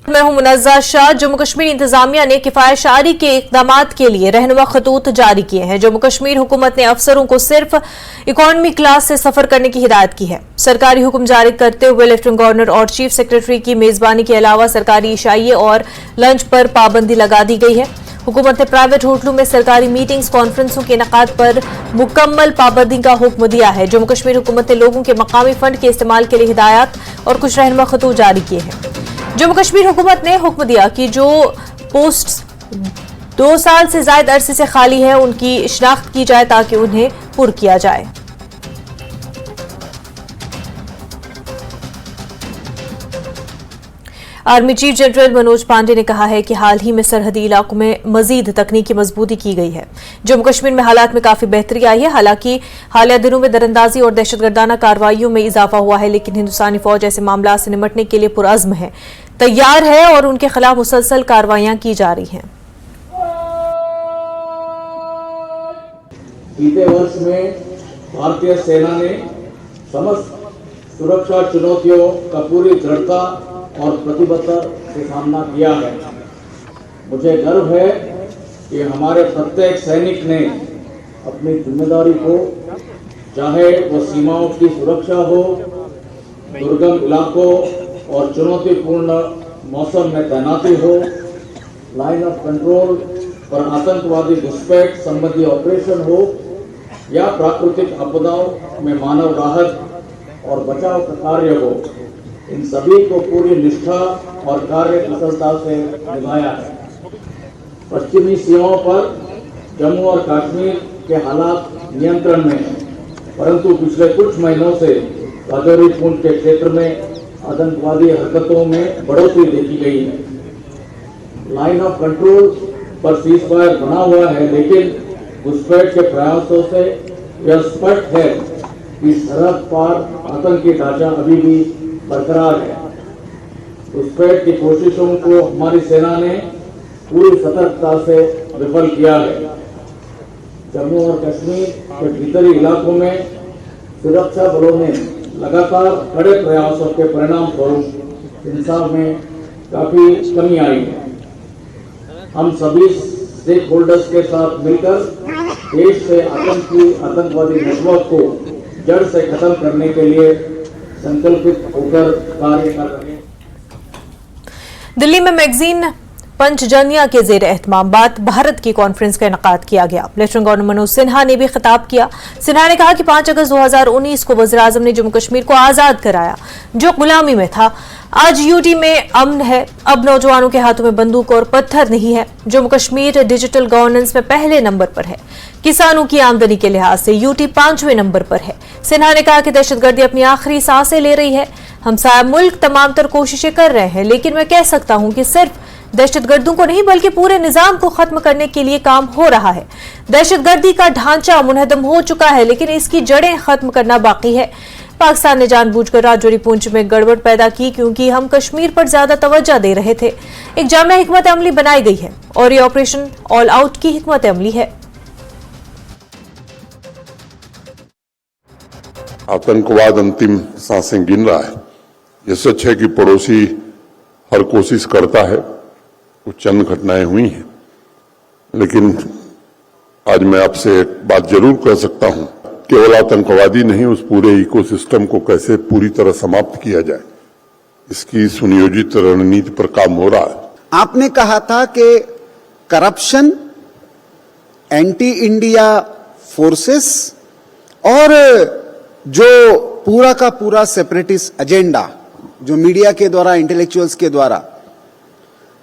मैं हूं मुनज़्ज़ा शाह। जम्मू कश्मीर इंतजामिया ने किफायतशारी के इक़दामात के लिए रहनुमा खतूत जारी किए हैं। जम्मू कश्मीर हुकूमत ने अफसरों को सिर्फ इकॉनमी क्लास से सफर करने की हिदायत की है। सरकारी हुक्म जारी करते हुए लेफ्टिनेंट गवर्नर और चीफ सेक्रेटरी की मेजबानी के अलावा सरकारी इशाइये और लंच पर पाबंदी लगा दी गई है। हुकूमत ने प्राइवेट होटलों में सरकारी मीटिंग्स कॉन्फ्रेंसों के इनेकाद पर मुकम्मल पाबंदी का हुक्म दिया है। जम्मू कश्मीर हुकूमत ने लोगों के मकामी फंड के इस्तेमाल के लिए हिदायत और कुछ रहनुमा खतूत जारी किए हैं। जम्मू कश्मीर हुकूमत ने हुक्म दिया कि जो पोस्ट 2 साल से ज्यादा अरसे से खाली है उनकी शिनाख्त की जाए ताकि उन्हें पुर किया जाए। Army chief general Manoj Pande ने कहा है कि हाल ही में सरहदी इलाकों में मजीद तकनीकी मजबूती की गई है। जम्मू कश्मीर में हालात में काफी बेहतरी आई है। हालांकि हालिया दिनों में दरअंदाजी और दहशतगर्दाना कार्रवाइयों में इजाफा हुआ है, लेकिन हिंदुस्तानी फौज ऐसे मामला से निपटने के लिए पुरअज़्म है, तैयार है और उनके खिलाफ मुसलसल कार्रवाइयां की जा रही हैं। बीते वर्ष में भारतीय सेना ने समस्त सुरक्षा चुनौतियों का पूरी दृढ़ता और प्रतिबद्धता से सामना किया है। मुझे गर्व है कि हमारे प्रत्येक सैनिक ने अपनी जिम्मेदारी को, चाहे वो सीमाओं की सुरक्षा हो, दुर्गम इलाकों और चुनौतीपूर्ण मौसम में तैनाती हो, लाइन ऑफ कंट्रोल पर आतंकवादी घुसपैठ संबंधी ऑपरेशन हो या प्राकृतिक आपदाओं में मानव राहत और बचाव का कार्य हो, इन सभी को पूरी निष्ठा और कार्य कुशलता से निभाया है। पश्चिमी सीमाओं पर जम्मू और कश्मीर के हालात नियंत्रण में हैं, परंतु पिछले कुछ महीनों से राजौरी पुंछ के क्षेत्र में आतंकवादी हरकतों में बढ़ोतरी देखी गई है। लाइन ऑफ कंट्रोल पर सीज़फायर बना हुआ है, लेकिन घुसपैठ के प्रयासों से यह स्पष्ट है कि सरहद पार आतंकी ढांचा अभी भी बरकरार है। घुसपैठ की कोशिशों को हमारी सेना ने पूरी सतर्कता से विफल किया है। जम्मू और कश्मीर के भीतरी इलाकों में सुरक्षा बलों ने लगातार कड़े प्रयासों के परिणाम स्वरूप इंसाफ में काफी कमी आई है। हम सभी स्टेक होल्डर्स के साथ मिलकर देश से आतंकवादी नेटवर्क को जड़ से खत्म करने के लिए संकल्पित होकर कार्य कर रहे हैं। दिल्ली में मैगजीन पंचजन्या के जेर एहतमाम बात भारत की कॉन्फ्रेंस का इनेकाद किया गया। लेफ्टिनेंट गवर्नर मनोज सिन्हा ने भी खिताब किया। सिन्हा ने कहा कि 5 अगस्त 2019 को वज़ीर आज़म ने जम्मू कश्मीर को आजाद कराया जो गुलामी में था। आज यूटी में अमन है, अब नौजवानों के हाथों में बंदूक और पत्थर नहीं है। जम्मू कश्मीर डिजिटल गवर्नेंस में पहले नंबर पर है। किसानों की आमदनी के लिहाज से यूटी 5वें नंबर पर है। सिन्हा ने कहा कि दहशतगर्दी अपनी आखिरी सांसें ले रही है। हमसाया मुल्क तमाम तर कोशिशें कर रहे हैं, लेकिन मैं कह सकता हूं कि सिर्फ दहशतगर्दों को नहीं बल्कि पूरे निजाम को खत्म करने के लिए काम हो रहा है। दहशतगर्दी का ढांचा मुनहदम हो चुका है, लेकिन इसकी जड़ें खत्म करना बाकी है। पाकिस्तान ने जानबूझकर राजौरी पुंछ में गड़बड़ पैदा की क्योंकि हम कश्मीर पर ज्यादा तवज्जो दे रहे थे। एक जामिया हिकमत अमली बनाई गई है और ये ऑपरेशन ऑल आउट की हिकमत अमली है। आतंकवाद अंतिम सांसें गिन रहा है। यह सच है कि पड़ोसी हर कोशिश करता है। कुछ चंद घटनाएं हुई हैं, लेकिन आज मैं आपसे एक बात जरूर कह सकता हूं, केवल आतंकवादी नहीं, उस पूरे इकोसिस्टम को कैसे पूरी तरह समाप्त किया जाए, इसकी सुनियोजित रणनीति पर काम हो रहा है। आपने कहा था कि करप्शन, एंटी इंडिया फोर्सेस और जो पूरा का पूरा सेपरेटिस्ट एजेंडा जो मीडिया के द्वारा, इंटेलेक्चुअल्स के द्वारा,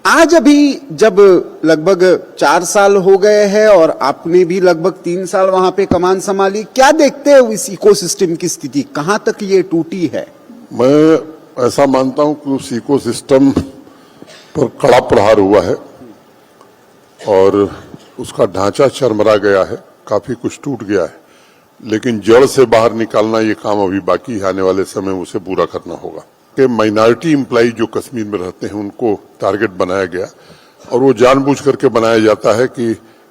आज अभी जब लगभग 4 साल हो गए हैं और आपने भी लगभग 3 साल वहां पे कमान संभाली, क्या देखते हो इस इकोसिस्टम की स्थिति, कहां तक ये टूटी है? मैं ऐसा मानता हूं कि उस इकोसिस्टम पर कड़ा प्रहार हुआ है और उसका ढांचा चरमरा गया है, काफी कुछ टूट गया है, लेकिन जड़ से बाहर निकालना ये काम अभी बाकी है। आने वाले समय में उसे पूरा करना होगा। कि माइनॉरिटी एम्प्लॉय जो कश्मीर में रहते हैं उनको टारगेट बनाया गया और वो जानबूझ करके बनाया जाता है कि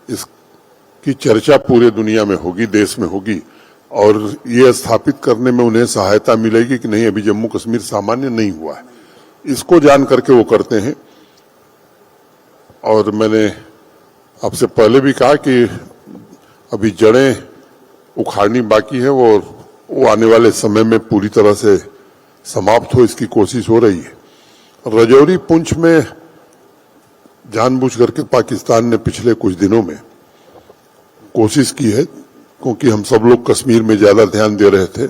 इसकी चर्चा पूरे दुनिया में होगी, देश में होगी और ये स्थापित करने में उन्हें सहायता मिलेगी कि नहीं, अभी जम्मू कश्मीर सामान्य नहीं हुआ है। इसको जान करके वो करते हैं। और मैंने आपसे पहले भी कहा कि अभी जड़ें उखाड़नी बाकी है, वो आने वाले समय में पूरी तरह से समाप्त हो, इसकी कोशिश हो रही है। राजौरी पुंछ में जानबूझ करके पाकिस्तान ने पिछले कुछ दिनों में कोशिश की है, क्योंकि हम सब लोग कश्मीर में ज्यादा ध्यान दे रहे थे।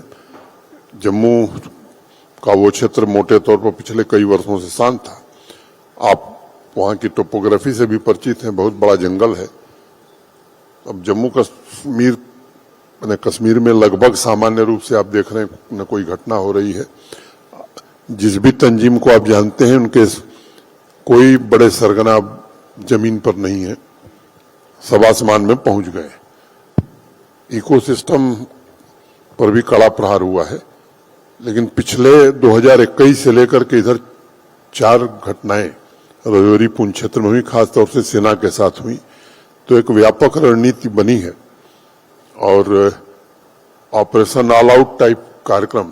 जम्मू का वो क्षेत्र मोटे तौर पर पिछले कई वर्षों से शांत था। आप वहां की टोपोग्राफी से भी परिचित हैं, बहुत बड़ा जंगल है। अब जम्मू कश्मीर कश्मीर में लगभग सामान्य रूप से आप देख रहे हैं न कोई घटना हो रही है। जिस भी तंजीम को आप जानते हैं, उनके कोई बड़े सरगना जमीन पर नहीं है, सब आसमान में पहुंच गए। इकोसिस्टम पर भी कड़ा प्रहार हुआ है। लेकिन पिछले 2021 से लेकर के इधर 4 घटनाएं राजौरी पुंछ क्षेत्र में हुई, खासतौर से सेना के साथ हुई। तो एक व्यापक रणनीति बनी है और ऑपरेशन ऑल आउट टाइप कार्यक्रम,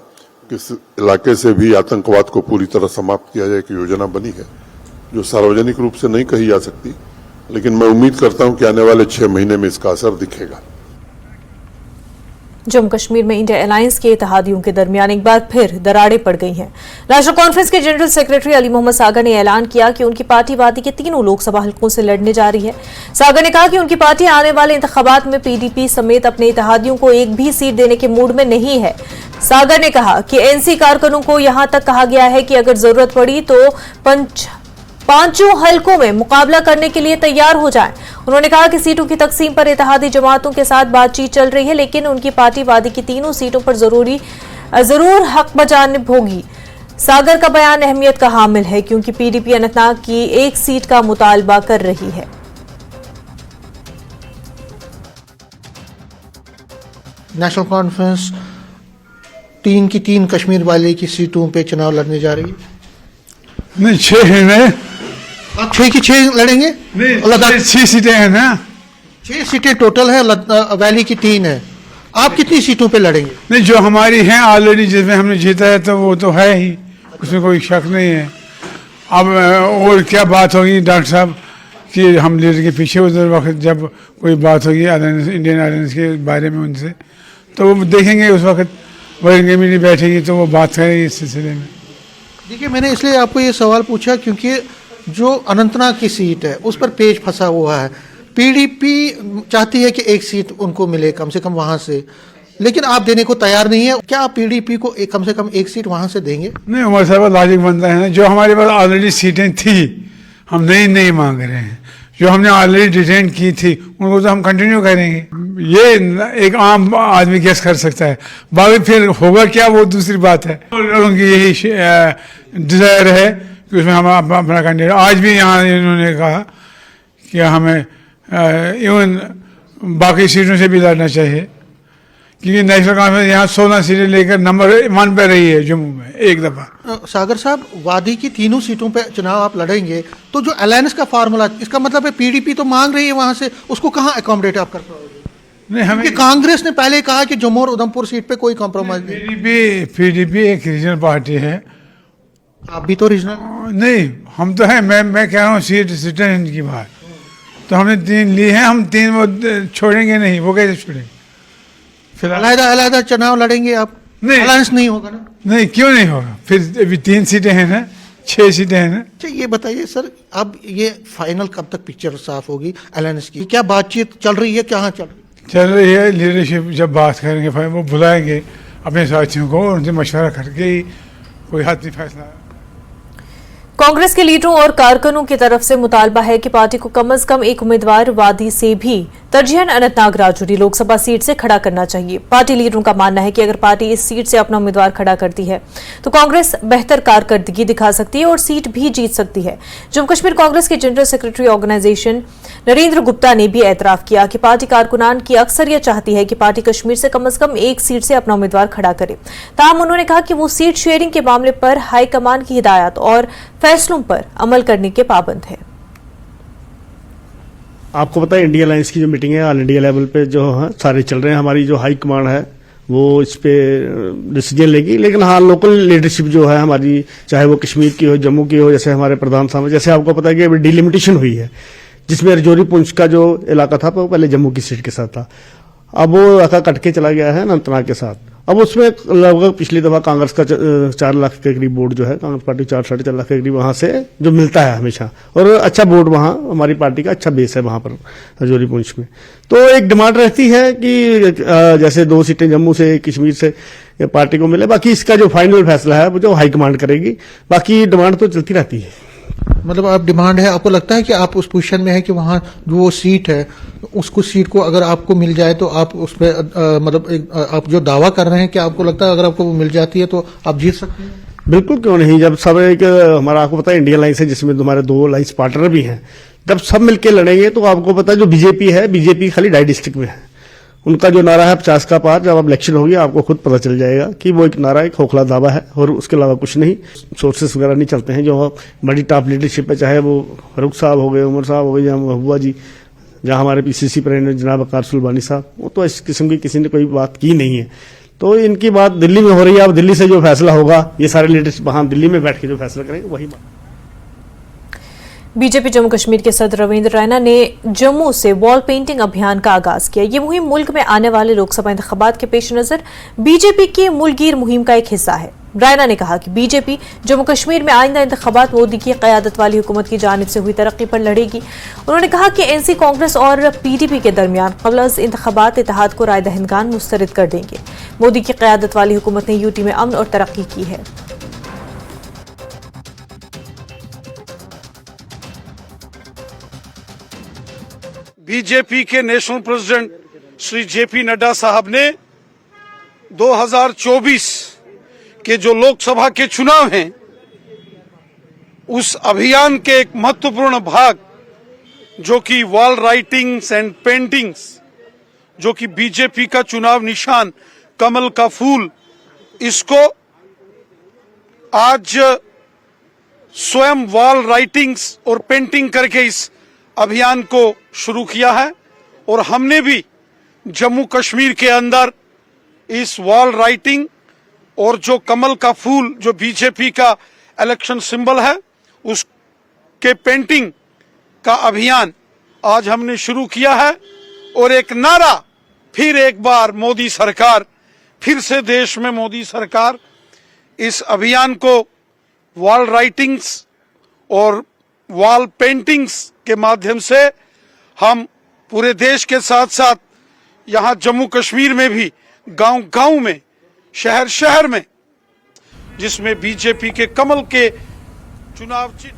किस इलाके से भी आतंकवाद को पूरी तरह समाप्त किया जाए की योजना बनी है, जो सार्वजनिक रूप से नहीं कही जा सकती, लेकिन मैं उम्मीद करता हूं कि आने वाले 6 महीने में इसका असर दिखेगा। जम्मू कश्मीर में इंडिया अलायंस के इत्तेहादियों के दरमियान एक बार फिर दरारें पड़ गई हैं। नेशनल कॉन्फ्रेंस के जनरल सेक्रेटरी अली मोहम्मद सागर ने ऐलान किया कि उनकी पार्टी वादी के तीनों लोकसभा हलकों से लड़ने जा रही है। सागर ने कहा कि उनकी पार्टी आने वाले इंतखाबात में पीडीपी समेत अपने इत्तेहादियों को एक भी सीट देने के मूड में नहीं है। सागर ने कहा कि एनसी कारकुनों को यहां तक कहा गया है कि अगर जरूरत पड़ी तो पांचों हलकों में मुकाबला करने के लिए तैयार हो जाएं। उन्होंने कहा कि सीटों की तकसीम पर इत्तेहादी जमातों के साथ बातचीत चल रही है, लेकिन उनकी पार्टी वादी की तीनों सीटों पर जरूर हक बजानिब होगी। सागर का बयान अहमियत का हामिल है, क्योंकि पीडीपी अनंतनाग की एक सीट का मुतालबा कर रही है। नेशनल कॉन्फ्रेंस 3 की 3 कश्मीर वाले की सीटों पे चुनाव लड़ने जा रही है। नहीं, 6 है ना। आप 6 की 6 लड़ेंगे? नहीं, 6 सीटें हैं ना। 6 सीटें टोटल है, वैली की 3 है। आप कितनी सीटों पे लड़ेंगे? नहीं, जो हमारी हैं ऑलरेडी, जिसमें हमने जीता है तो वो तो है ही, उसमें कोई शक नहीं है। अब और क्या बात होगी डॉक्टर साहब कि हम लीडर के पीछे उधर वक्त जब कोई बात होगी इंडियन अलायंस के बारे में उनसे, तो वो देखेंगे उस वक्त वर्किंग कमेटी बैठेगी तो वो बात करेंगे इस सिलसिले में। देखिए, मैंने इसलिए आपको ये सवाल पूछा क्योंकि जो अनंतनाग की सीट है उस पर पेच फंसा हुआ है। पीडीपी चाहती है कि एक सीट उनको मिले कम से कम वहां से, लेकिन आप देने को तैयार नहीं है। क्या आप पीडीपी को कम से कम एक सीट वहां से देंगे? नहीं, उमर साहब लॉजिक बनता है ना, जो हमारे पास ऑलरेडी सीटें थी हम नहीं मांग रहे हैं। जो हमने ऑलरेडी डिटेन की थी उनको तो हम कंटिन्यू करेंगे। ये एक आम आदमी गेस कर सकता है, बाकी फिर होगा क्या वो दूसरी बात है। लोगों की यही डिजायर है कि उसमें हम अपना कैंडिडेट, आज भी यहाँ इन्होंने कहा कि हमें इवन बाकी सीटों से भी लड़ना चाहिए, क्योंकि नेशनल कॉन्फ्रेंस यहाँ 16 सीटें लेकर नंबर 1 पे रही है जम्मू में एक दफा। सागर साहब, वादी की तीनों सीटों पे चुनाव आप लड़ेंगे तो जो अलायंस का फार्मूला, इसका मतलब है पीडीपी तो मांग रही है वहां से, उसको कहाँ अकोमोडेट आप कर पाओगे? नहीं, हमें कांग्रेस ने पहले कहा कि जम्मू और उधमपुर सीट पे कोई कॉम्प्रोमाइज नहीं। पीडीपी एक रीजनल पार्टी है। आप भी तो रीजनल नहीं, हम तो है, मैं कह रहा हूँ सीटें इनकी बात, तो हमने 3 ली हैं, हम 3 वो छोड़ेंगे नहीं। वो कैसे छोड़ेंगे? फिलहाल अलग चुनाव लड़ेंगे आप? नहीं, अलायंस नहीं होगा ना? नहीं, क्यों नहीं होगा? फिर अभी 3 सीटें हैं ना, 6 सीटें हैं ना। अच्छा, ये बताइए सर, अब ये फाइनल कब तक पिक्चर साफ होगी अलायंस की? क्या बातचीत चल रही है? कहाँ चल रही है? लीडरशिप जब बात करेंगे फिर वो बुलाएंगे अपने साथियों को, उनसे मशवरा करके ही कोई हाथी फैसला। कांग्रेस के लीडरों और कारकुनों की तरफ से मुतालबा है कि पार्टी को कम से कम एक उम्मीदवार वादी से भी तरजीहन अनंतनाग राजौरी लोकसभा सीट से खड़ा करना चाहिए। पार्टी लीडरों का मानना है कि अगर पार्टी इस सीट से अपना उम्मीदवार खड़ा करती है तो कांग्रेस बेहतर कारकर्दगी दिखा सकती है और सीट भी जीत सकती है। जम्मू कश्मीर कांग्रेस के general secretary organisation Narendra Gupta ने भी एतराफ किया कि पार्टी कारकुनान की अक्सरियत चाहती है कि पार्टी कश्मीर से कम एक सीट से अपना उम्मीदवार खड़ा करे। ताहम उन्होंने कहा कि वो सीट शेयरिंग के मामले पर हाईकमान की हिदायत और फैसलों पर अमल करने के पाबंद है। आपको पता है इंडिया अलायंस की जो मीटिंग है ऑल इंडिया लेवल पे जो है सारे चल रहे हैं। हमारी जो हाई कमांड है वो इस पे डिसीजन लेगी। लेकिन हाँ, लोकल लीडरशिप जो है हमारी, चाहे वो कश्मीर की हो, जम्मू की हो, जैसे हमारे प्रधान साहब, जैसे आपको पता है कि अभी डिलिमिटेशन हुई है, जिसमें रजौरी पुंछ का जो इलाका था वो पहले जम्मू की सीट के साथ था, अब वो इलाका कट के चला गया है अनंतनाग के साथ। अब उसमें लगभग पिछली दफा कांग्रेस का 4 लाख के करीब वोट जो है, कांग्रेस पार्टी 4-4.5 लाख के करीब वहां से जो मिलता है हमेशा, और अच्छा वोट वहां हमारी पार्टी का अच्छा बेस है वहां पर रजौरी पुंछ में। तो एक डिमांड रहती है कि जैसे 2 सीटें जम्मू से, कश्मीर से पार्टी को मिले। बाकी इसका जो फाइनल फैसला है वो जो हाईकमांड करेगी, बाकी डिमांड तो चलती रहती है। मतलब आप डिमांड है, आपको लगता है कि आप उस पोजीशन में है कि वहाँ जो वो सीट है, उसको सीट को अगर आपको मिल जाए तो आप उस पर मतलब आप जो दावा कर रहे हैं, कि आपको लगता है अगर आपको वो मिल जाती है तो आप जीत सकते हैं? बिल्कुल, क्यों नहीं। जब सब एक हमारा, आपको पता है इंडियन लाइन्स है जिसमें तुम्हारे 2 लाइन्स पार्टनर भी हैं, जब सब मिलकर लड़ेंगे तो आपको पता है जो बीजेपी है, बीजेपी खाली 2.5 डिस्ट्रिक्ट में है, उनका जो नारा है 50 का पार, जब अब इलेक्शन होगी आपको खुद पता चल जाएगा कि वो एक नारा, एक खोखला दावा है और उसके अलावा कुछ नहीं। सोर्सेस वगैरह नहीं चलते हैं जो बड़ी टॉप लीडरशिप है, चाहे वो फारूक साहब हो गए, उमर साहब हो गए, या महबूबा जी, जहाँ हमारे पीसीसी प्रेसिडेंट जनाब वकार सुल्बानी साहब, वो तो इस किस्म की किसी ने कोई बात की नहीं है। तो इनकी बात दिल्ली में हो रही है। अब दिल्ली से जो फैसला होगा, ये सारे लीडर्स वहां दिल्ली में बैठ के जो फैसला करेंगे वही बात। बीजेपी जम्मू कश्मीर के सदर रविंद्र रैना ने जम्मू से वॉल पेंटिंग अभियान का आगाज किया। ये मुहिम मुल्क में आने वाले लोकसभा इंतखाबात के पेश नजर बीजेपी की मुल्कगीर मुहिम का एक हिस्सा है। रैना ने कहा कि बीजेपी जम्मू कश्मीर में आइंदा इंतखाबात मोदी की क़यादत वाली हुकूमत की जानिब से हुई तरक्की पर लड़ेगी। उन्होंने कहा कि एनसी कांग्रेस और पीडीपी के दरमियान क़ब्ल अज़ इंतखाबात इत्तेहाद को राय दहिंदगान मुस्तरद कर देंगे। मोदी की क़यादत वाली हुकूमत ने यूटी में अमन और तरक्की की है। बीजेपी के national president Shri JP Nadda साहब ने 2024 के जो लोकसभा के चुनाव हैं, उस अभियान के एक महत्वपूर्ण भाग जो कि वॉल राइटिंग्स एंड पेंटिंग्स, जो कि बीजेपी का चुनाव निशान कमल का फूल, इसको आज स्वयं वॉल राइटिंग्स और पेंटिंग करके इस अभियान को शुरू किया है। और हमने भी जम्मू कश्मीर के अंदर इस वॉल राइटिंग और जो कमल का फूल, जो बीजेपी का इलेक्शन सिंबल है, उसके पेंटिंग का अभियान आज हमने शुरू किया है। और एक नारा, फिर एक बार मोदी सरकार, फिर से देश में मोदी सरकार, इस अभियान को वॉल राइटिंग्स और वॉल पेंटिंग्स के माध्यम से हम पूरे देश के साथ साथ यहाँ जम्मू कश्मीर में भी, गांव-गांव में, शहर-शहर में, जिसमें बीजेपी के कमल के चुनाव चिन्ह।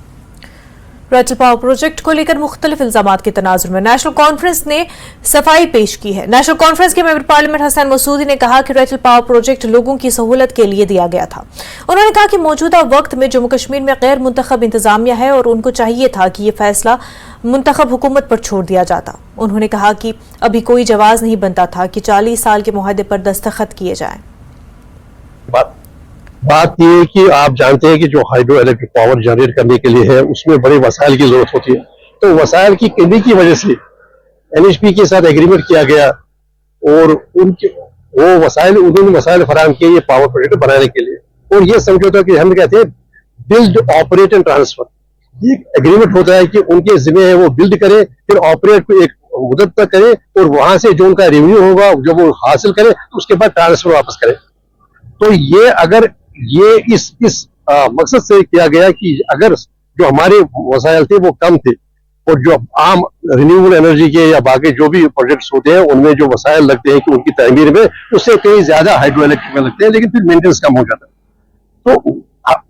रेटल पावर प्रोजेक्ट को लेकर मुख्तलिफ इल्जामात के तनाजुर में नेशनल कॉन्फ्रेंस ने सफाई पेश की है। नेशनल कॉन्फ्रेंस के मेंबर पार्लियामेंट हसन मसूदी ने कहा कि रेटल पावर प्रोजेक्ट लोगों की सहूलत के लिए दिया गया था। उन्होंने कहा कि मौजूदा वक्त में जम्मू कश्मीर में गैर मुंतखब इंतजामिया है और उनको चाहिए था कि ये फैसला मुंतखब हुकूमत पर छोड़ दिया जाता। उन्होंने कहा कि अभी कोई जवाज नहीं बनता था कि 40 साल के मुआहदे पर दस्तखत किए जाएं। बात ये है कि आप जानते हैं कि जो हाइड्रो इलेक्ट्रिक पावर जनरेट करने के लिए है, उसमें बड़े वसाइल की जरूरत होती है। तो वसाइल की कमी की वजह से एनएचपी के साथ एग्रीमेंट किया गया और उनके वो वसाइल, उन्होंने वसाइल फराहम किए ये पावर प्रोजेक्ट बनाने के लिए। और ये समझौता कि हम कहते हैं बिल्ड, ऑपरेट एंड ट्रांसफर। ये एग्रीमेंट होता है कि उनके जिम्मे है वो बिल्ड करे, फिर ऑपरेट को एक मुद्दत तक करे और वहां से जो उनका रेवेन्यू होगा जो वो हासिल करे, उसके बाद ट्रांसफर वापस करे। तो ये अगर ये इस मकसद से किया गया कि अगर जो हमारे वसाइल थे वो कम थे और जो आम रिन्यूएबल एनर्जी के या बाकी जो भी प्रोजेक्ट्स होते हैं उनमें जो वसाइल लगते हैं कि उनकी तमीर में, उससे कहीं ज्यादा हाइड्रो इलेक्ट्रिक में लगते हैं, लेकिन फिर मेंटेनेंस कम हो जाता है। तो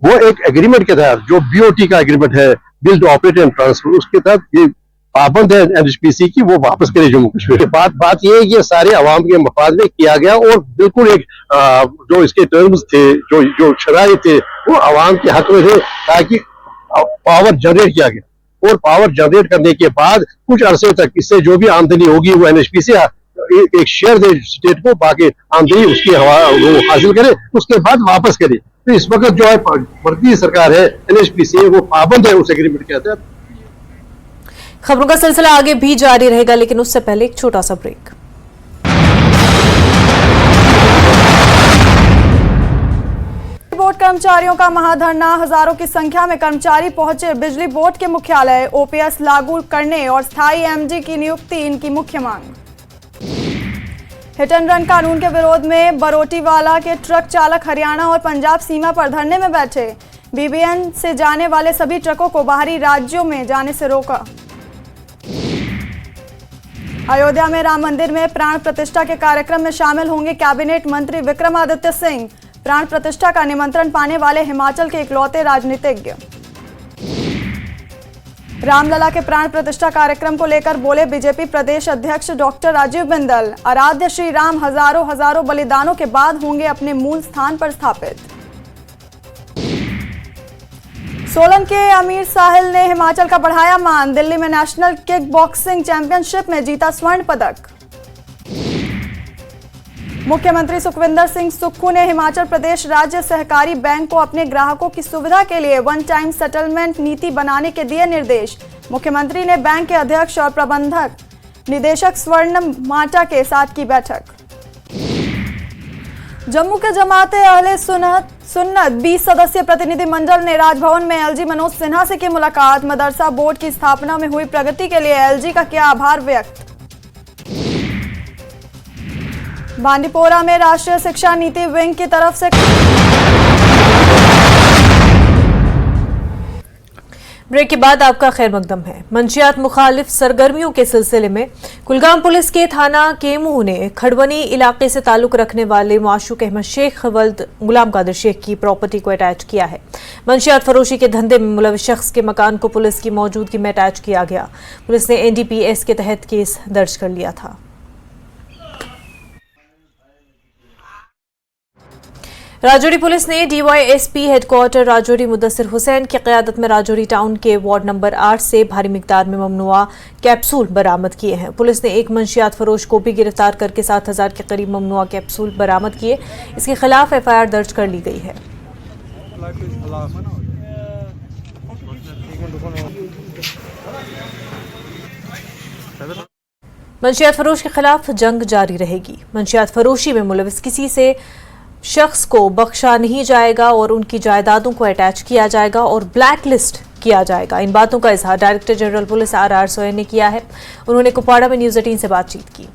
वो एक एग्रीमेंट के तहत जो बीओटी का एग्रीमेंट है, बिल्ड, ऑपरेट एंड ट्रांसफर, उसके तहत ये पाबंद है एनएचपीसी की वो वापस करे जम्मू कश्मीर। बात ये है कि सारे अवाम के मफाद में किया गया और बिल्कुल एक जो इसके टर्म्स थे, जो शराइ थे, वो अवाम के हक में थे, ताकि पावर जनरेट किया गया। और पावर जनरेट करने के बाद कुछ अरसे तक इससे जो भी आमदनी होगी वो एनएचपीसी एक शेयर दे स्टेट को, बाकी आमदनी उसकी वो हासिल करे, उसके बाद वापस करे। तो इस वक्त जो है मर्कजी सरकार है, एनएचपीसी, वो पाबंद है उस एग्रीमेंट के तहत। खबरों का सिलसिला आगे भी जारी रहेगा, लेकिन उससे पहले एक छोटा सा ब्रेक। कर्मचारियों का महाधरना। हजारों की संख्या में कर्मचारी पहुंचे बिजली बोर्ड के मुख्यालय। ओपीएस लागू करने और स्थायी एमडी की नियुक्ति इनकी मुख्य मांग। हिट एंड रन कानून के विरोध में बरोटीवाला के ट्रक चालक हरियाणा और पंजाब सीमा पर धरने में बैठे। बीबीएन से जाने वाले सभी ट्रकों को बाहरी राज्यों में जाने से रोका। अयोध्या में राम मंदिर में प्राण प्रतिष्ठा के कार्यक्रम में शामिल होंगे कैबिनेट मंत्री विक्रमादित्य सिंह। प्राण प्रतिष्ठा का निमंत्रण पाने वाले हिमाचल के इकलौते राजनीतिज्ञ। रामलला के प्राण प्रतिष्ठा कार्यक्रम को लेकर बोले बीजेपी प्रदेश अध्यक्ष डॉक्टर राजीव बिंदल। आराध्य श्री राम हजारों बलिदानों के बाद होंगे अपने मूल स्थान पर स्थापित। सोलन के अमीर साहिल ने हिमाचल का बढ़ाया मान। दिल्ली में नेशनल किक बॉक्सिंग चैंपियनशिप में जीता स्वर्ण पदक। मुख्यमंत्री सुखविंदर सिंह सुक्खू ने हिमाचल प्रदेश राज्य सहकारी बैंक को अपने ग्राहकों की सुविधा के लिए वन टाइम सेटलमेंट नीति बनाने के दिए निर्देश। मुख्यमंत्री ने बैंक के अध्यक्ष और प्रबंधक निदेशक स्वर्ण माटा के साथ की बैठक। जम्मू के जमाते अहले सुन्नत 20 सदस्यीय प्रतिनिधि मंडल ने राजभवन में एलजी मनोज सिन्हा से की मुलाकात। मदरसा बोर्ड की स्थापना में हुई प्रगति के लिए एलजी का किया आभार व्यक्त। बांदीपोरा में राष्ट्रीय शिक्षा नीति विंग की तरफ से ब्रेक के बाद आपका खैर मकदम है। मंशियात मुखालिफ सरगर्मियों के सिलसिले में कुलगाम पुलिस के थाना केमू ने खड़वनी इलाके से ताल्लुक रखने वाले माशूक अहमद शेख वल्द गुलाम कादिर शेख की प्रॉपर्टी को अटैच किया है। मंशियात फरोशी के धंधे में मुलविस शख्स के मकान को पुलिस की मौजूदगी में अटैच किया गया। पुलिस ने एनडीपीएस के तहत केस दर्ज कर लिया था। राजौरी पुलिस ने डीवाईएसपी हेडक्वार्टर राजौरी मुदस्सिर हुसैन की क़यादत में राजौरी टाउन के वार्ड नंबर 8 से भारी मिकदार में ममनुआ कैप्सूल बरामद किए हैं। पुलिस ने एक मंशियात फरोश को भी गिरफ्तार करके 7,000 के करीब ममनुआ कैप्सूल बरामद किए। इसके खिलाफ एफआईआर दर्ज कर ली गई है। मंशियात फरोश के खिलाफ जंग जारी रहेगी। मंशियात फरोशी में मुलविस किसी से शख्स को बख्शा नहीं जाएगा और उनकी जायदादों को अटैच किया जाएगा और ब्लैक लिस्ट किया जाएगा। इन बातों का इजहार डायरेक्टर जनरल पुलिस आर सोहेन ने किया है। उन्होंने कुपवाड़ा में न्यूज़ 18 से बातचीत की।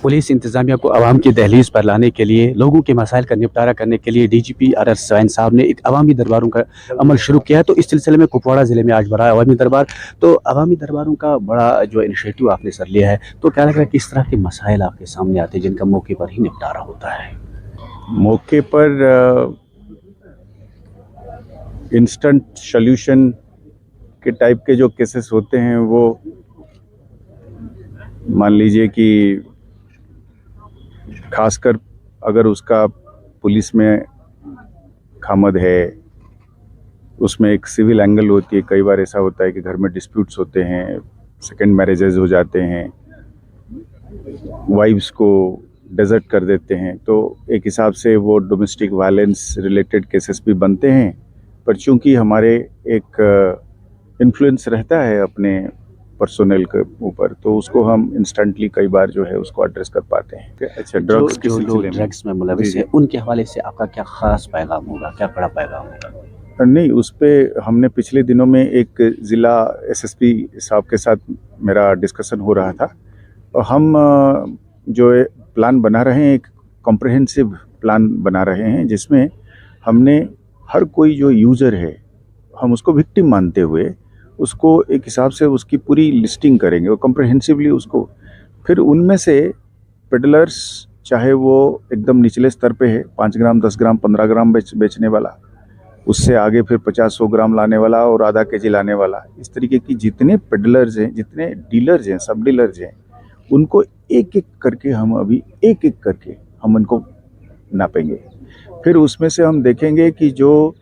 पुलिस इंतजामिया को आवाम की दहलीज पर लाने के लिए, लोगों के मसाइल का निपटारा करने के लिए डीजीपी आर सोहेन साहब ने एक अवामी दरबारों का अमल शुरू किया है। तो इस सिलसिले में कुपवाड़ा ज़िले में आज बड़ा अवामी दरबार, तो अवामी दरबारों का बड़ा जो इनिशिएटिव आपने सर लिया है, तो क्या लग रहा है किस तरह के मसाइल आपके सामने आते हैं जिनका मौके पर ही निपटारा होता है? मौके पर इंस्टेंट सॉल्यूशन के टाइप के जो केसेस होते हैं वो मान लीजिए कि खासकर अगर उसका पुलिस में खामद है, उसमें एक सिविल एंगल होती है। कई बार ऐसा होता है कि घर में डिस्प्यूट्स होते हैं, सेकंड मैरिजेस हो जाते हैं, वाइफ्स को डेजर्ट कर देते हैं, तो एक हिसाब से वो डोमेस्टिक वायलेंस रिलेटेड केसेस भी बनते हैं। पर चूंकि हमारे एक इन्फ्लुएंस रहता है अपने पर्सोनल के ऊपर, तो उसको हम इंस्टेंटली कई बार जो है उसको एड्रेस कर पाते हैं। अच्छा, ड्रग्स के सिलसिले में, ड्रग्स में मुलविस है, उनके हवाले से आपका क्या खास पैगाम होगा, क्या बड़ा पैगाम होगा? नहीं, उस पे हमने पिछले दिनों में एक ज़िला एसएसपी साहब के साथ मेरा डिस्कशन हो रहा था और हम जो प्लान बना रहे हैं, एक कॉम्प्रिहेंसिव प्लान बना रहे हैं जिसमें हमने हर कोई जो यूज़र है हम उसको विक्टिम मानते हुए उसको एक हिसाब से उसकी पूरी लिस्टिंग करेंगे और कॉम्प्रिहेंसिवली उसको, फिर उनमें से पेडलर्स चाहे वो एकदम निचले स्तर पे है, 5 ग्राम 10 ग्राम 15 ग्राम बेचने वाला, उससे आगे फिर 50-100 ग्राम लाने वाला और आधा केजी लाने वाला, इस तरीके की जितने पेडलर्स हैं, जितने डीलर्स हैं, सब डीलर्स हैं, उनको एक एक करके हम उनको नापेंगे। फिर उसमें से हम देखेंगे कि जो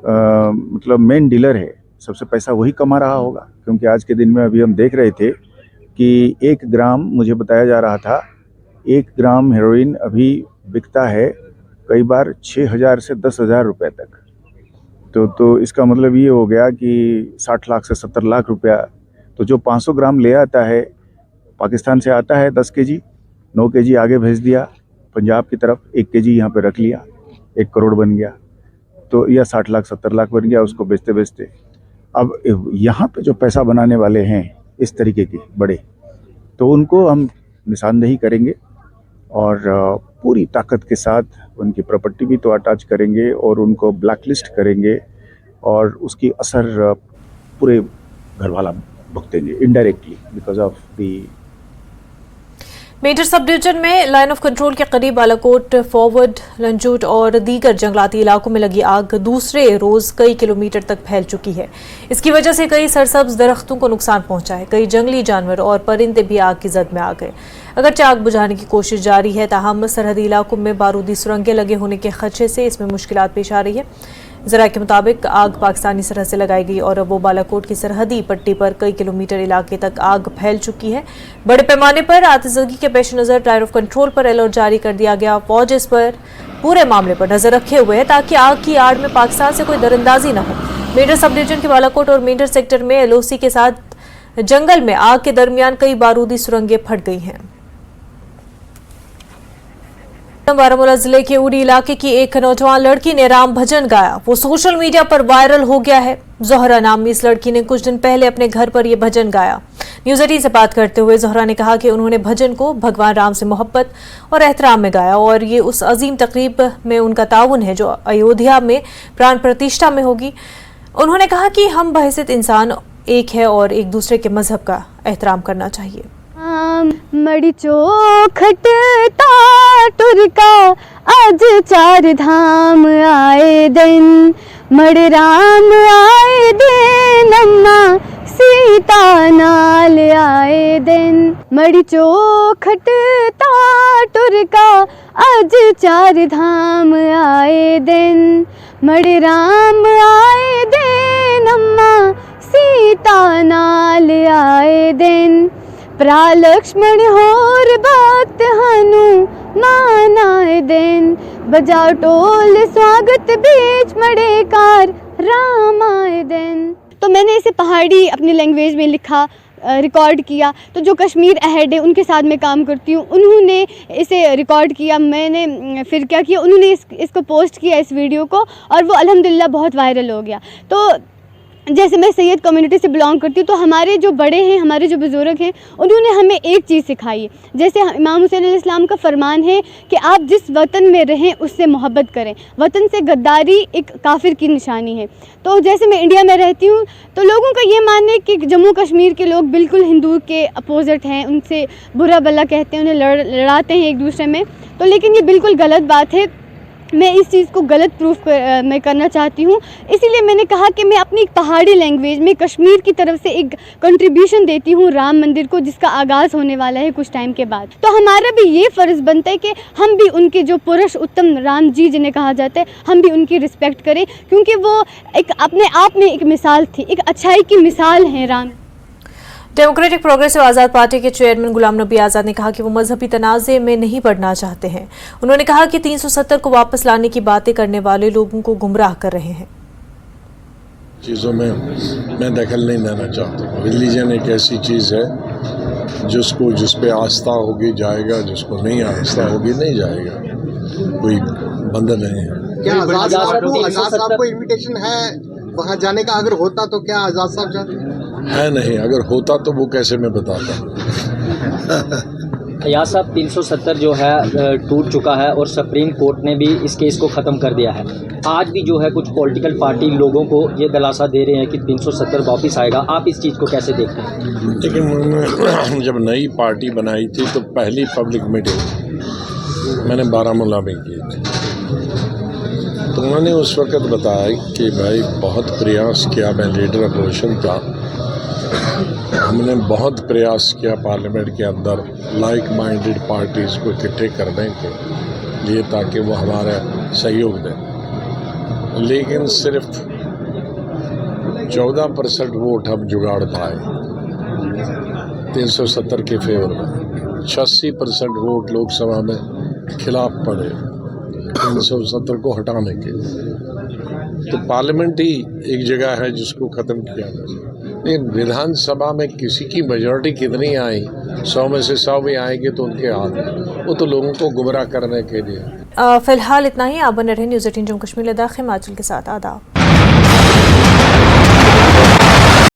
मतलब मेन डीलर है, सबसे पैसा वही कमा रहा होगा, क्योंकि आज के दिन में अभी हम देख रहे थे कि 1 ग्राम, मुझे बताया जा रहा था 1 ग्राम हेरोइन अभी बिकता है कई बार 6,000 से 10,000 रुपये तक। तो इसका मतलब ये हो गया कि 60 लाख से 70 लाख रुपया। तो जो 500 ग्राम ले आता है, पाकिस्तान से आता है 10 केजी, 9 केजी आगे भेज दिया, पंजाब की तरफ 1 kg यहाँ पे रख लिया, 1 करोड़ बन गया, तो या 60 लाख 70 लाख बन गया उसको बेचते बेचते। अब यहाँ पे जो पैसा बनाने वाले हैं इस तरीके के बड़े, तो उनको हम निशानदेही करेंगे और पूरी ताकत के साथ उनकी प्रॉपर्टी भी तो अटैच करेंगे और उनको ब्लैकलिस्ट करेंगे और उसकी असर पूरे घर वाला भुगतेंगे indirectly because of the. Major subdivision में लाइन ऑफ कंट्रोल के करीब बालाकोट, फॉरवर्ड, लंजूट और दीगर जंगलाती इलाकों में लगी आग दूसरे रोज कई किलोमीटर तक फैल चुकी है। इसकी वजह से कई सरसब्ज दरख्तों को नुकसान पहुंचा है। कई जंगली जानवर और परिंदे भी आग की जद में आ गए। अगरचे आग बुझाने की कोशिश जारी है, ताहम सरहदी इलाकों में बारूदी सुरंगें लगे होने के खदशे से इसमें मुश्किलात पेश आ रही है। ज़राए के मुताबिक आग पाकिस्तानी सरहद से लगाई गई और अब वो बालाकोट की सरहदी पट्टी पर कई किलोमीटर इलाके तक आग फैल चुकी है। बड़े पैमाने पर आतिशबाजी के पेश नज़र लाइन ऑफ कंट्रोल पर अलर्ट जारी कर दिया गया। फौज इस पर पूरे मामले पर नजर रखे हुए है ताकि आग की आड़ में पाकिस्तान से कोई दरअंदाजी न हो। मेजर सब डिवीजन के बालाकोट और मेजर सेक्टर में LOC के साथ जंगल में आग के दरमियान कई बारूदी सुरंगें फट गई हैं। बारामूला जिले के उड़ी इलाके की एक नौजवान लड़की ने राम भजन गाया। वो सोशल मीडिया पर वायरल हो गया है। जोहरा नामी इस लड़की ने कुछ दिन पहले अपने घर पर यह भजन गाया। न्यूज़ 18 से बात करते हुए जोहरा ने कहा कि उन्होंने भजन को भगवान राम से मोहब्बत और एहतराम में गाया और ये उस अजीम तकरीब में उनका ताउन है जो अयोध्या में प्राण प्रतिष्ठा में होगी। उन्होंने कहा कि हम बहैसियत इंसान एक है और एक दूसरे के मजहब का एहतराम करना चाहिए। मड़ी चौखट टुरका आज 4 धाम आए दिन, मड़ राम आए दिन, अम्मा सीता नाल आए दिन। मड़ी चौखट टुरका आज 4 धाम आए दिन, मड़ राम आए दिन, अम्मा सीता नाल आए दिन। प्रा लक्ष्मण होर भक्त हनुमान आए दिन, बजाओ टोल स्वागत बीच मड़े कार राम आए दिन। तो मैंने इसे पहाड़ी अपनी लैंग्वेज में लिखा, रिकॉर्ड किया। तो जो कश्मीर अहेड है उनके साथ मैं काम करती हूँ, उन्होंने इसे रिकॉर्ड किया। मैंने फिर क्या किया, उन्होंने इसको पोस्ट किया इस वीडियो को, और वो अल्हम्दुलिल्लाह बहुत वायरल हो गया। तो जैसे मैं सैयद कम्युनिटी से बिलोंग करती हूँ, तो हमारे जो बड़े हैं, हमारे जो बुज़ुर्ग हैं, उन्होंने हमें एक चीज़ सिखाई है। जैसे इमाम हुसैन अलैहिस्सलाम का फरमान है कि आप जिस वतन में रहें उससे मोहब्बत करें। वतन से गद्दारी एक काफिर की निशानी है। तो जैसे मैं इंडिया में रहती हूँ, तो लोगों का ये मानना है कि जम्मू कश्मीर के लोग बिल्कुल हिंदू के अपोजिट हैं, उनसे बुरा भला कहते हैं, उन्हें लड़ाते हैं एक दूसरे में। तो लेकिन ये बिल्कुल गलत बात है। मैं इस चीज़ को गलत प्रूफ मैं करना चाहती हूँ। इसीलिए मैंने कहा कि मैं अपनी पहाड़ी लैंग्वेज में कश्मीर की तरफ से एक कंट्रीब्यूशन देती हूँ राम मंदिर को, जिसका आगाज़ होने वाला है कुछ टाइम के बाद। तो हमारा भी ये फ़र्ज़ बनता है कि हम भी उनके जो पुरुष उत्तम राम जी जिन्हें कहा जाता है, हम भी उनकी रिस्पेक्ट करें, क्योंकि वो एक अपने आप में एक मिसाल थी, एक अच्छाई की मिसाल है राम। डेमोक्रेटिक प्रोग्रेसिव आज़ाद पार्टी के चेयरमैन गुलाम नबी आज़ाद ने कहा कि वो मजहबी तनाज़े में नहीं पड़ना चाहते हैं। उन्होंने कहा कि 370 को वापस लाने की बातें करने वाले लोगों को गुमराह कर रहे हैं। चीज़ों में मैं दखल नहीं देना चाहता। रिलीजन एक ऐसी चीज़ है जिस पे आस्था होगी जाएगा, जिसको नहीं आस्था होगी नहीं जाएगा, कोई बंधन नहीं है। क्या आज़ाद साहब को इनविटेशन है वहाँ जाने का? अगर होता तो क्या आज़ाद साहब जाते? है नहीं, अगर होता तो वो कैसे मैं बताता। फयाज साहब 370 जो है टूट चुका है और सुप्रीम कोर्ट ने भी इस केस को ख़त्म कर दिया है। आज भी जो है कुछ पॉलिटिकल पार्टी लोगों को ये दिलासा दे रहे हैं कि 370 वापस आएगा। आप इस चीज़ को कैसे देखते हैं? लेकिन जब नई पार्टी बनाई थी तो पहली पब्लिक मीटिंग मैंने बारामूला में की थी, तो उन्होंने उस वक्त बताया कि भाई बहुत प्रयास किया, मैं लीडर अपोजिशन था, हमने बहुत प्रयास किया पार्लियामेंट के अंदर लाइक माइंडेड पार्टीज़ को इकट्ठे करने के लिए ताकि वो हमारा सहयोग दें, लेकिन सिर्फ 14% वोट हम जुगाड़ पाए 370 के फेवर में। 86% वोट लोकसभा में खिलाफ पड़े 370 को हटाने के। तो पार्लियामेंट ही एक जगह है जिसको ख़त्म किया जाए। लेकिन विधानसभा में किसी की मेजोरिटी कितनी आई, 100 में से 100 भी आएंगे तो उनके हाथ में, वो तो लोगों को गुमराह करने के लिए। फिलहाल इतना ही। आप बने रहे न्यूज़ 18 जम्मू कश्मीर लद्दाख हिमाचल के साथ। आदाब।